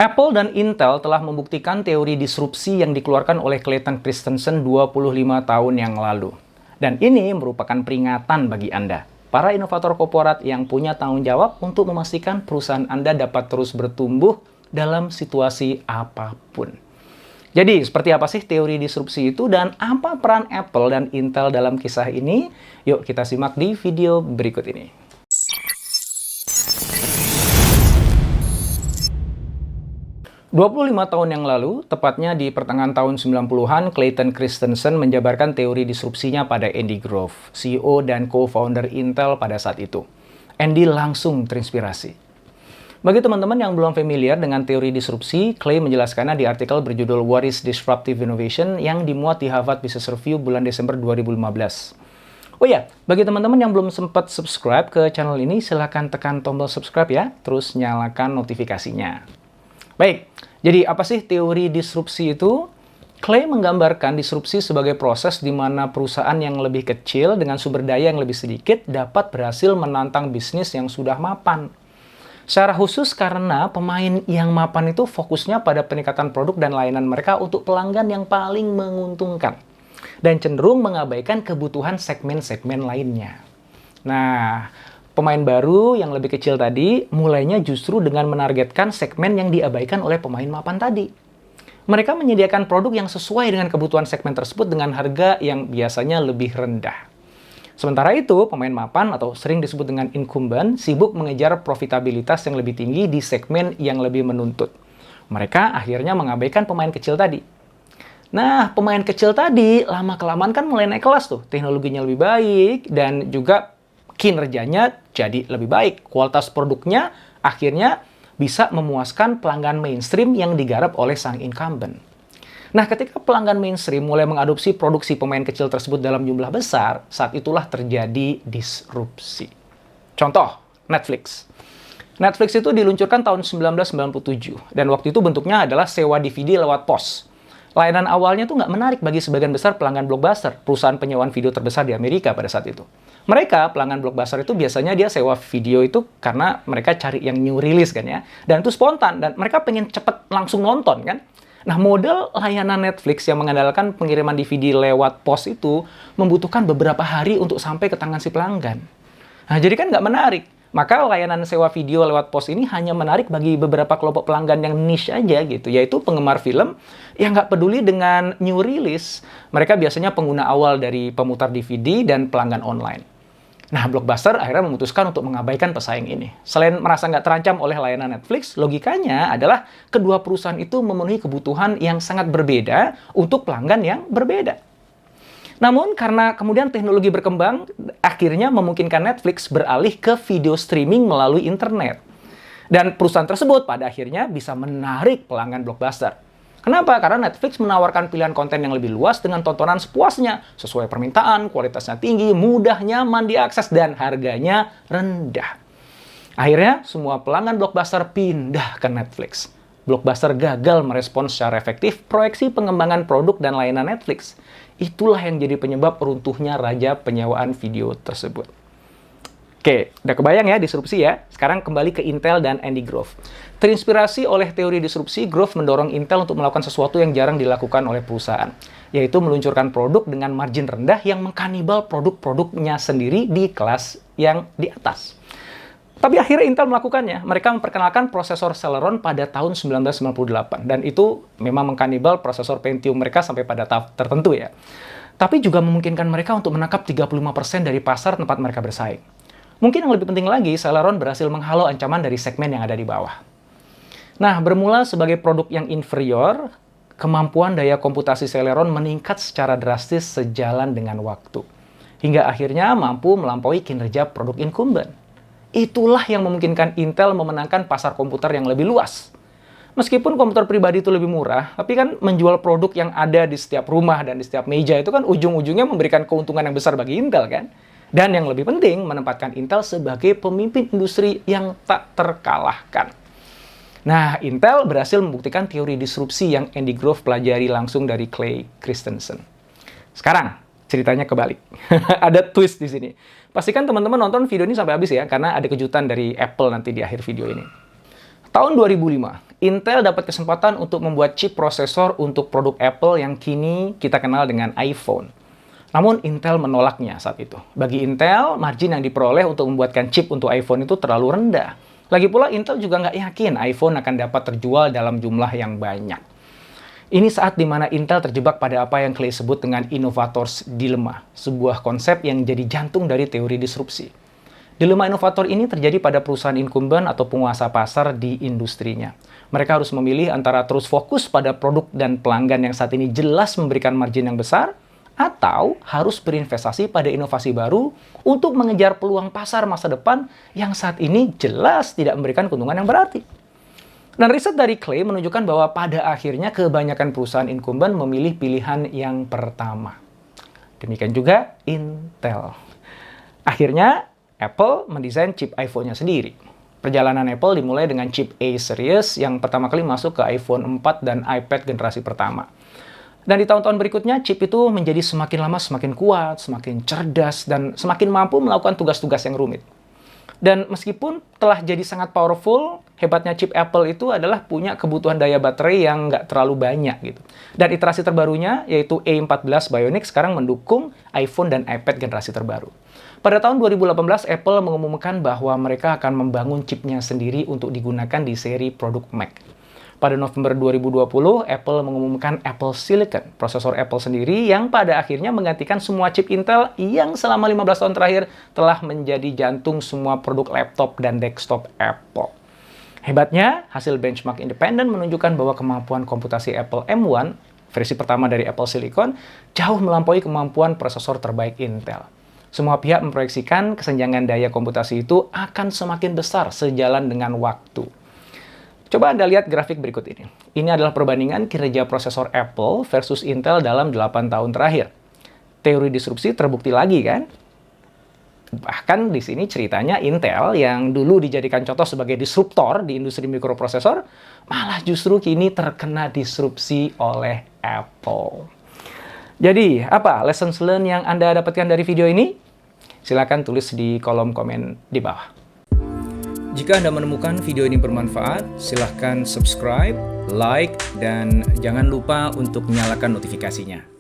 Apple dan Intel telah membuktikan teori disrupsi yang dikeluarkan oleh Clayton Christensen 25 tahun yang lalu. Dan ini merupakan peringatan bagi Anda, para inovator korporat yang punya tanggung jawab untuk memastikan perusahaan Anda dapat terus bertumbuh dalam situasi apapun. Jadi, seperti apa sih teori disrupsi itu dan apa peran Apple dan Intel dalam kisah ini? Yuk kita simak di video berikut ini. 25 tahun yang lalu, tepatnya di pertengahan tahun 90-an, Clayton Christensen menjabarkan teori disrupsinya pada Andy Grove, CEO dan co-founder Intel pada saat itu. Andy langsung terinspirasi. Bagi teman-teman yang belum familiar dengan teori disrupsi, Clay menjelaskannya di artikel berjudul What is Disruptive Innovation yang dimuat di Harvard Business Review bulan Desember 2015. Oh ya, bagi teman-teman yang belum sempat subscribe ke channel ini, silahkan tekan tombol subscribe ya, terus nyalakan notifikasinya. Baik, jadi apa sih teori disrupsi itu? Clay menggambarkan disrupsi sebagai proses di mana perusahaan yang lebih kecil dengan sumber daya yang lebih sedikit dapat berhasil menantang bisnis yang sudah mapan. Secara khusus karena pemain yang mapan itu fokusnya pada peningkatan produk dan layanan mereka untuk pelanggan yang paling menguntungkan dan cenderung mengabaikan kebutuhan segmen-segmen lainnya. Nah, pemain baru yang lebih kecil tadi mulainya justru dengan menargetkan segmen yang diabaikan oleh pemain mapan tadi. Mereka menyediakan produk yang sesuai dengan kebutuhan segmen tersebut dengan harga yang biasanya lebih rendah. Sementara itu, pemain mapan atau sering disebut dengan incumbent sibuk mengejar profitabilitas yang lebih tinggi di segmen yang lebih menuntut. Mereka akhirnya mengabaikan pemain kecil tadi. Nah, pemain kecil tadi lama-kelamaan kan mulai naik kelas tuh. Teknologinya lebih baik dan juga kinerjanya jadi lebih baik. Kualitas produknya akhirnya bisa memuaskan pelanggan mainstream yang digarap oleh sang incumbent. Nah, ketika pelanggan mainstream mulai mengadopsi produksi pemain kecil tersebut dalam jumlah besar, saat itulah terjadi disrupsi. Contoh, Netflix. Netflix itu diluncurkan tahun 1997, dan waktu itu bentuknya adalah sewa DVD lewat pos. Layanan awalnya tuh nggak menarik bagi sebagian besar pelanggan Blockbuster, perusahaan penyewaan video terbesar di Amerika pada saat itu. Mereka, pelanggan Blockbuster itu biasanya dia sewa video itu karena mereka cari yang new release kan ya. Dan itu spontan, dan mereka pengen cepet langsung nonton kan. Nah, model layanan Netflix yang mengandalkan pengiriman DVD lewat pos itu membutuhkan beberapa hari untuk sampai ke tangan si pelanggan. Nah, jadi kan nggak menarik. Maka layanan sewa video lewat pos ini hanya menarik bagi beberapa kelompok pelanggan yang niche aja gitu, yaitu penggemar film yang nggak peduli dengan new release. Mereka biasanya pengguna awal dari pemutar DVD dan pelanggan online. Nah, Blockbuster akhirnya memutuskan untuk mengabaikan pesaing ini. Selain merasa nggak terancam oleh layanan Netflix, logikanya adalah kedua perusahaan itu memenuhi kebutuhan yang sangat berbeda untuk pelanggan yang berbeda. Namun, karena kemudian teknologi berkembang, akhirnya memungkinkan Netflix beralih ke video streaming melalui internet. Dan perusahaan tersebut pada akhirnya bisa menarik pelanggan Blockbuster. Kenapa? Karena Netflix menawarkan pilihan konten yang lebih luas dengan tontonan sepuasnya, sesuai permintaan, kualitasnya tinggi, mudah, nyaman diakses, dan harganya rendah. Akhirnya, semua pelanggan Blockbuster pindah ke Netflix. Blockbuster gagal merespons secara efektif proyeksi pengembangan produk dan layanan Netflix. Itulah yang jadi penyebab runtuhnya raja penyewaan video tersebut. Oke, udah kebayang ya disrupsi ya? Sekarang kembali ke Intel dan Andy Grove. Terinspirasi oleh teori disrupsi, Grove mendorong Intel untuk melakukan sesuatu yang jarang dilakukan oleh perusahaan, yaitu meluncurkan produk dengan margin rendah yang mengkanibal produk-produknya sendiri di kelas yang di atas. Tapi akhirnya Intel melakukannya. Mereka memperkenalkan prosesor Celeron pada tahun 1998. Dan itu memang mengkanibal prosesor Pentium mereka sampai pada tahap tertentu ya. Tapi juga memungkinkan mereka untuk menangkap 35% dari pasar tempat mereka bersaing. Mungkin yang lebih penting lagi, Celeron berhasil menghalau ancaman dari segmen yang ada di bawah. Nah, bermula sebagai produk yang inferior, kemampuan daya komputasi Celeron meningkat secara drastis sejalan dengan waktu. Hingga akhirnya mampu melampaui kinerja produk incumbent. Itulah yang memungkinkan Intel memenangkan pasar komputer yang lebih luas. Meskipun komputer pribadi itu lebih murah, tapi kan menjual produk yang ada di setiap rumah dan di setiap meja itu kan ujung-ujungnya memberikan keuntungan yang besar bagi Intel kan. Dan yang lebih penting, menempatkan Intel sebagai pemimpin industri yang tak terkalahkan. Nah, Intel berhasil membuktikan teori disrupsi yang Andy Grove pelajari langsung dari Clay Christensen. Sekarang, ceritanya kebalik. Ada twist di sini. Pastikan teman-teman nonton video ini sampai habis ya, karena ada kejutan dari Apple nanti di akhir video ini. Tahun 2005, Intel dapat kesempatan untuk membuat chip prosesor untuk produk Apple yang kini kita kenal dengan iPhone. Namun Intel menolaknya saat itu. Bagi Intel, margin yang diperoleh untuk membuatkan chip untuk iPhone itu terlalu rendah. Lagi pula Intel juga nggak yakin iPhone akan dapat terjual dalam jumlah yang banyak. Ini saat dimana Intel terjebak pada apa yang Clay sebut dengan innovator's dilemma, sebuah konsep yang jadi jantung dari teori disrupsi. Dilema inovator ini terjadi pada perusahaan incumbent atau penguasa pasar di industrinya. Mereka harus memilih antara terus fokus pada produk dan pelanggan yang saat ini jelas memberikan margin yang besar, atau harus berinvestasi pada inovasi baru untuk mengejar peluang pasar masa depan yang saat ini jelas tidak memberikan keuntungan yang berarti. Dan riset dari Clay menunjukkan bahwa pada akhirnya kebanyakan perusahaan incumbent memilih pilihan yang pertama. Demikian juga Intel. Akhirnya, Apple mendesain chip iPhone-nya sendiri. Perjalanan Apple dimulai dengan chip A series yang pertama kali masuk ke iPhone 4 dan iPad generasi pertama. Dan di tahun-tahun berikutnya, chip itu menjadi semakin lama semakin kuat, semakin cerdas, dan semakin mampu melakukan tugas-tugas yang rumit. Dan meskipun telah jadi sangat powerful, hebatnya chip Apple itu adalah punya kebutuhan daya baterai yang nggak terlalu banyak gitu. Dan iterasi terbarunya, yaitu A14 Bionic, sekarang mendukung iPhone dan iPad generasi terbaru. Pada tahun 2018, Apple mengumumkan bahwa mereka akan membangun chipnya sendiri untuk digunakan di seri produk Mac. Pada November 2020, Apple mengumumkan Apple Silicon, prosesor Apple sendiri yang pada akhirnya menggantikan semua chip Intel yang selama 15 tahun terakhir telah menjadi jantung semua produk laptop dan desktop Apple. Hebatnya, hasil benchmark independen menunjukkan bahwa kemampuan komputasi Apple M1, versi pertama dari Apple Silicon, jauh melampaui kemampuan prosesor terbaik Intel. Semua pihak memproyeksikan kesenjangan daya komputasi itu akan semakin besar sejalan dengan waktu. Coba Anda lihat grafik berikut ini. Ini adalah perbandingan kinerja prosesor Apple versus Intel dalam 8 tahun terakhir. Teori disrupsi terbukti lagi kan? Bahkan di sini ceritanya Intel yang dulu dijadikan contoh sebagai disruptor di industri mikroprosesor, malah justru kini terkena disrupsi oleh Apple. Jadi, apa lessons learned yang Anda dapatkan dari video ini? Silakan tulis di kolom komen di bawah. Jika Anda menemukan video ini bermanfaat, silahkan subscribe, like, dan jangan lupa untuk nyalakan notifikasinya.